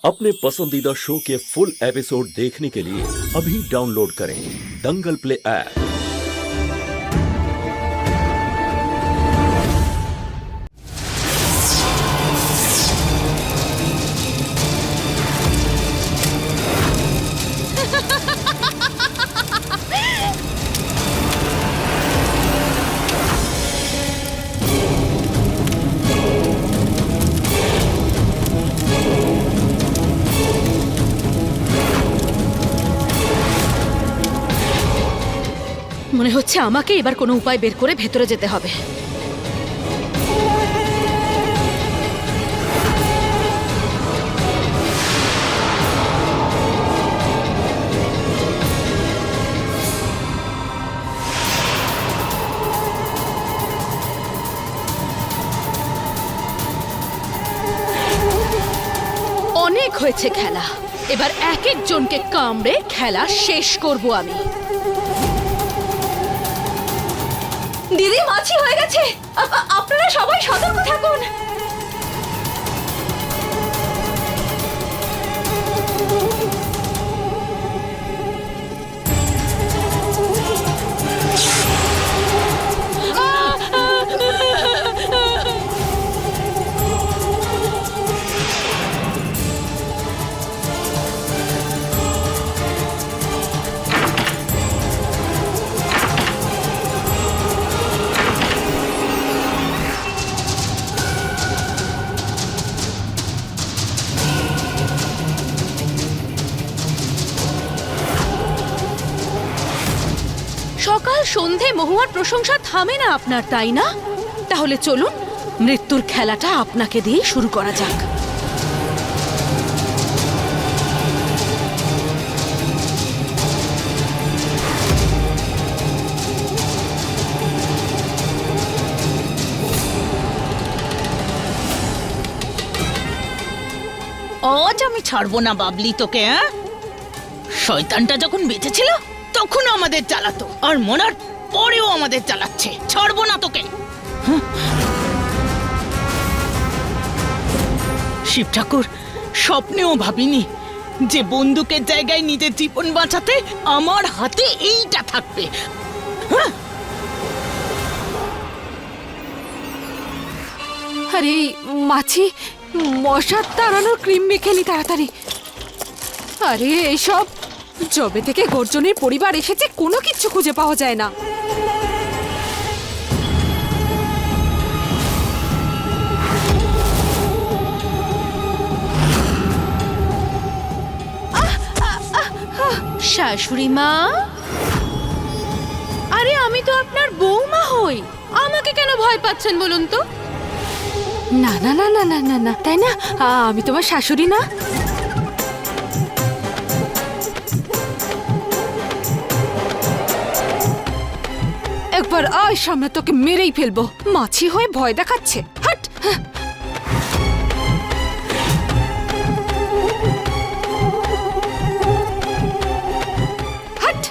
अपने पसंदीदा शो के फुल एपिसोड देखने के लिए अभी डाउनलोड करें दंगल प्ले ऐप। মনে হচ্ছে আমাকে এবার কোনো উপায় বের করে ভেতরে যেতে হবে। অনেক হয়েছে খেলা, এবার এক একজনকে কামড়ে খেলা শেষ করব আমি। দিদি, মাছি হয়ে গেছে। আপনারা সবাই সতর্ক থাকুন। সকাল সন্ধে মহুয়ার প্রশংসা থামে না আপনার, তাই না? তাহলে চলুন মৃত্যুর খেলাটা আপনাকে দিয়ে শুরু করা যাক। আজ আমি ছাড়বো না বাবলি তোকে। শয়তানটা যখন বেঁচে ছিল তখন আমাদের জ্বালাতো, আর মরার পরেও আমাদের জ্বালাচ্ছে। ছাড়বো না তোকে। শিব ঠাকুর, স্বপ্নেও ভাবিনি যে বন্দুকের জায়গায় নিজের জীবন বাঁচাতে আমার হাতে এইটা থাকবে। আরে মাছি, মশা তাড়ানোর ক্রিম মেখে নি তাড়াতাড়ি। আরে এইসব জবে থেকে গর্জনের পরিবার এসেছে কোনো কিচ্ছু খুঁজে পাওয়া যায় না। শাশুড়ি মা, আরে আমি তো আপনার বৌমা হই, আমাকে কেন ভয় পাচ্ছেন বলুন তো? না না না না না না না, তাই না? আমি তোমার শাশুড়ি না? একবার আয় সামনে, তোকে মেরেই ফেলবো। মাছি হয়ে ভয় দেখাচ্ছে। হাট! হাট!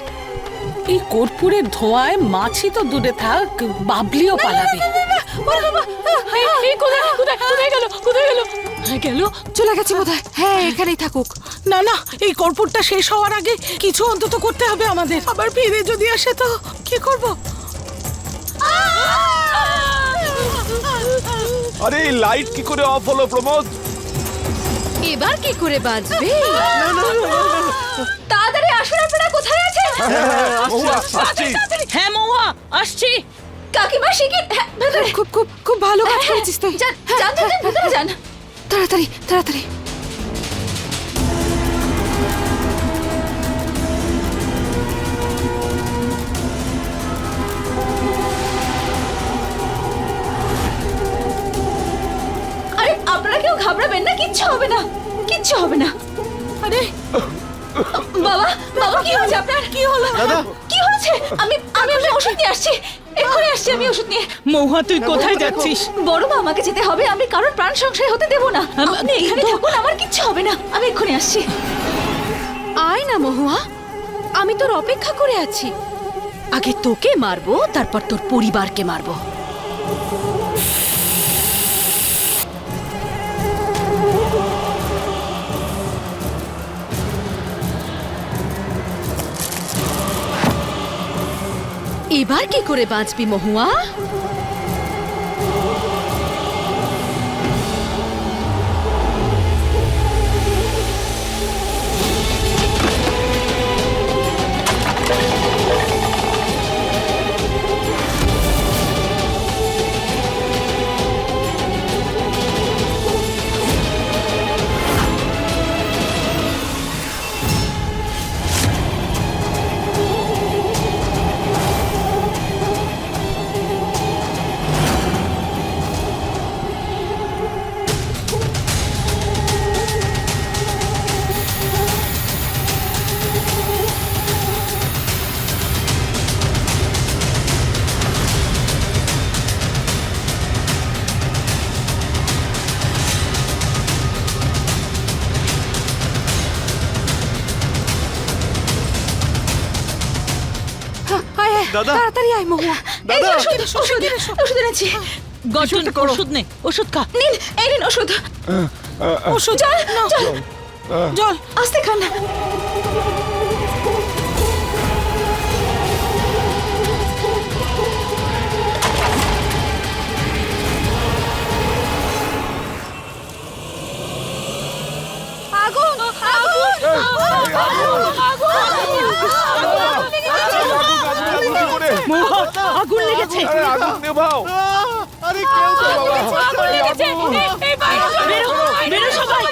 এই কর্পূরের ধোঁয়ায় মাছি তো দূরে থাক, বাবলিও পালাবে। গেল, চলে গেছে বোধহয়। হ্যাঁ, এখানেই থাকুক। না না, এই কর্পূরটা শেষ হওয়ার আগে কিছু অন্তত করতে হবে আমাদের। আবার ফিরে যদি আসে তো কি করব? আরে এই লাইট কি করে অফ হলো প্রমোদ? এবার কি করে বাঁচবে? তাড়াতাড়ি আসুন, আপনারা কোথায় আছেন? হ্যাঁ মহুয়া, আসছি। কাকিমা, শিগগির ভেতরে। খুব খুব খুব ভালো কাজ করেছিস তুই। যান যান যান, ভেতরে যান। তাড়াতাড়ি তাড়াতাড়ি। আরে আপনারা কেউ ঘাবড়াবেন না, কিচ্ছু হবে না, কিচ্ছু হবে না। আরে বাবা, বাবা, কি হয়েছে আপনার? কি হলো দাদা? কি হয়েছে? আমি আমি আমি ওষুধ নিয়ে আসছি, এক্ষুনি আসছি আমি ওষুধ নিয়ে। মহুয়া, তুই কোথায় যাচ্ছিস? বড় মা, আমাকে যেতে হবে, আমি কারোর প্রাণ সংশয় হতে দেব না। আপনি এখানে থাকুন, আমার কিচ্ছু হবে না, আমি এক্ষুনি আসছি। আয় না মহুয়া, আমি তোর অপেক্ষা করে আছি। আগে তোকে মারবো, তারপর তোর পরিবারকে মারবো। এবার কি করে বাঁচবি মহুয়া? আয় আয়, দাদা। তাড়াতাড়ি আয় মহুয়া। এই যে ওষুধ ওষুধ ওষুধ এনেছি। গর্জন ওষুধ নে, ওষুধ খা। নিন এই নিন ওষুধ। ওষুধ জল নাও। জল জল আস্তে খান। আগুন আগুন কি করে? মহুয়া, আগুন লেগেছে। আরে আগুন নেভাও। আরে কেউ তো বাবা। বেরো, বেরো সবাই।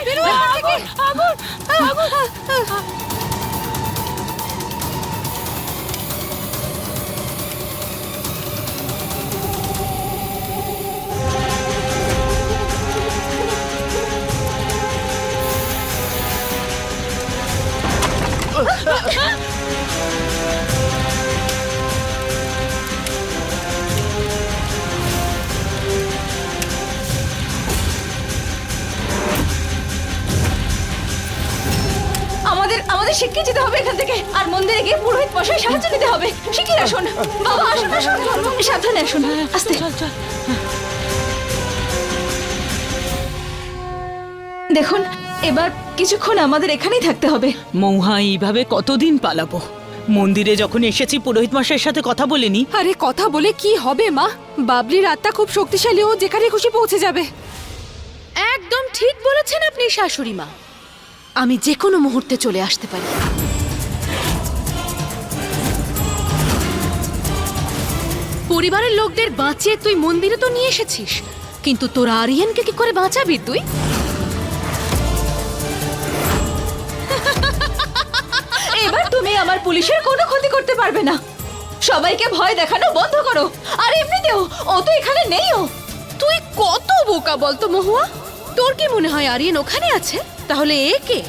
আমাদের আমাদের শিগগির যেতে হবে এখান থেকে, আর মন্দিরে গিয়ে পুরোহিত মশাই সাহায্য নিতে হবে। শিগগির আসুন বাবা, আসুন আসুন, সাবধানে আসুন, আস্তে। দেখুন এবার কিছুক্ষণ আমাদের এখানেই থাকতে হবে। মৌহা, এইভাবে কতদিন পালাবো? মন্দিরে যখন এসেছি পুরোহিত মশাইয়ের সাথে কথা বলিনি। আরে কথা বলে কি হবে মা? বাবলির আত্মা খুব শক্তিশালী, ও যেখানে খুশি পৌঁছে যাবে। একদম ঠিক বলেছেন আপনি শাশুড়ি মা। আমি যে কোনো মুহূর্তে চলে আসতে পারি। পরিবারের লোকদের বাঁচিয়ে তুই মন্দিরে তো নিয়ে এসেছিস, কিন্তু তোর আরিয়ানকে কি করে বাঁচাবি তুই? এবার তুমি আমার পুলিশের কোনো ক্ষতি করতে পারবে না। সবাইকে ভয় দেখানো বন্ধ করো। আর এমনিতেও ও তো এখানে নেইও। তুই কত বোকা বলতো মহুয়া? তোর কি মনে হয় আরিয়ান ওখানে আছে? তাহলে এ কে?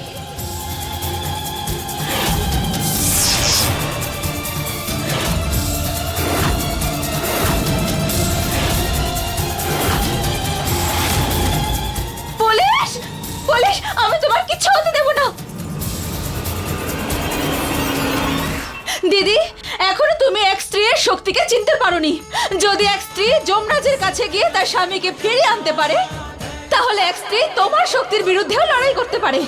পুলিশ পুলিশ, আমি তোমার কিচ্ছু হতে দেব না। দিদি, এখনো তুমি এক স্ত্রীর শক্তিকে চিনতে পারোনি। যদি এক স্ত্রী যমরাজের কাছে গিয়ে তার স্বামীকে ফিরিয়ে আনতে পারে, তাহলে এক স্ত্রী তোমার শক্তির বিরুদ্ধেও লড়াই করতে পারে।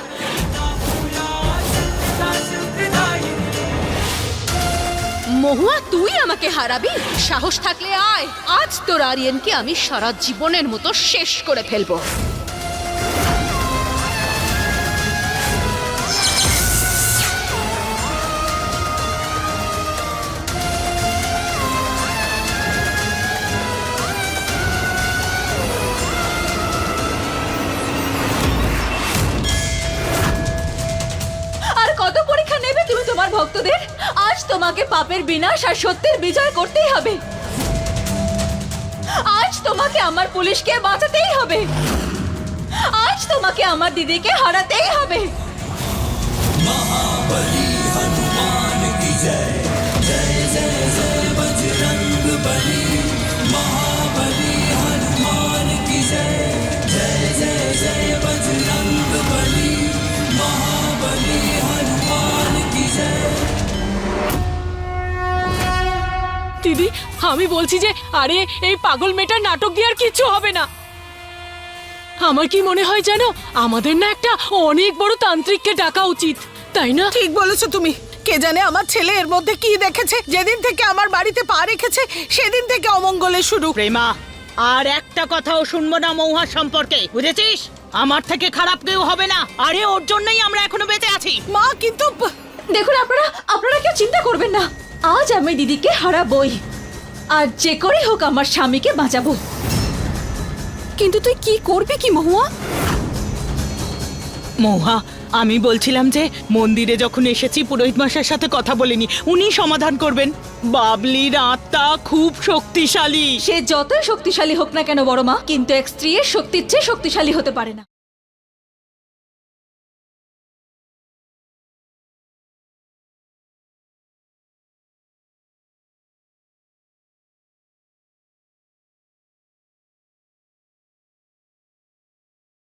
মহুয়া, তুই আমাকে হারাবি? সাহস থাকলে আয়, আজ তোর আরিয়ানকে আমি সারা জীবনের মতো শেষ করে ফেলবো। আর কত পরীক্ষা নেবে তুমি তোমার ভক্তদের? আজ তোমাকে পাপের বিনাশ আর সত্যের বিজয় করতেই হবে। আজ তোমাকে আমার পুলিশকে বাঁচাতেই হবে। আজ তোমাকে আমার দিদিকে হারাতেই হবে। দিদি, আমি বলছি যে আরে এই পাগল মেয়েটার নাটক দিয়ে আর কিচ্ছু হবে না। আমার কি মনে হয় জানো, আমাদের না একটা অনেক বড় তান্ত্রিককে ডাকা উচিত, তাই না? ঠিক বলেছো তুমি, কে জানে আমার ছেলে এর মধ্যে কি দেখেছে। যেদিন থেকে আমার বাড়িতে পা রেখেছে সেদিন থেকে অমঙ্গলের শুরু। প্রেমা, আর একটা কথাও শুনবো না মহুয়ার সম্পর্কে, বুঝেছিস? আমার থেকে খারাপ কেউ হবে না। আরে ওর জন্যই আমরা এখনো বেঁচে আছি। মা কিন্তু দেখুন, আপনারা কেউ চিন্তা করবেন না। আজ আমি দিদিকে হারাবই, আর যে করে হোক আমার স্বামীকে বাঁচাবো। কিন্তু তুই কি করবি কি মহুয়া? মহুয়া, আমি বলছিলাম যে মন্দিরে যখন এসেছি পুরোহিত মশাইয়ের সাথে কথা বলিনি, উনি সমাধান করবেন। বাবলির আত্মা খুব শক্তিশালী। সে যতই শক্তিশালী হোক না কেন বড় মা, কিন্তু এক স্ত্রীর শক্তির চেয়ে শক্তিশালী হতে পারে না।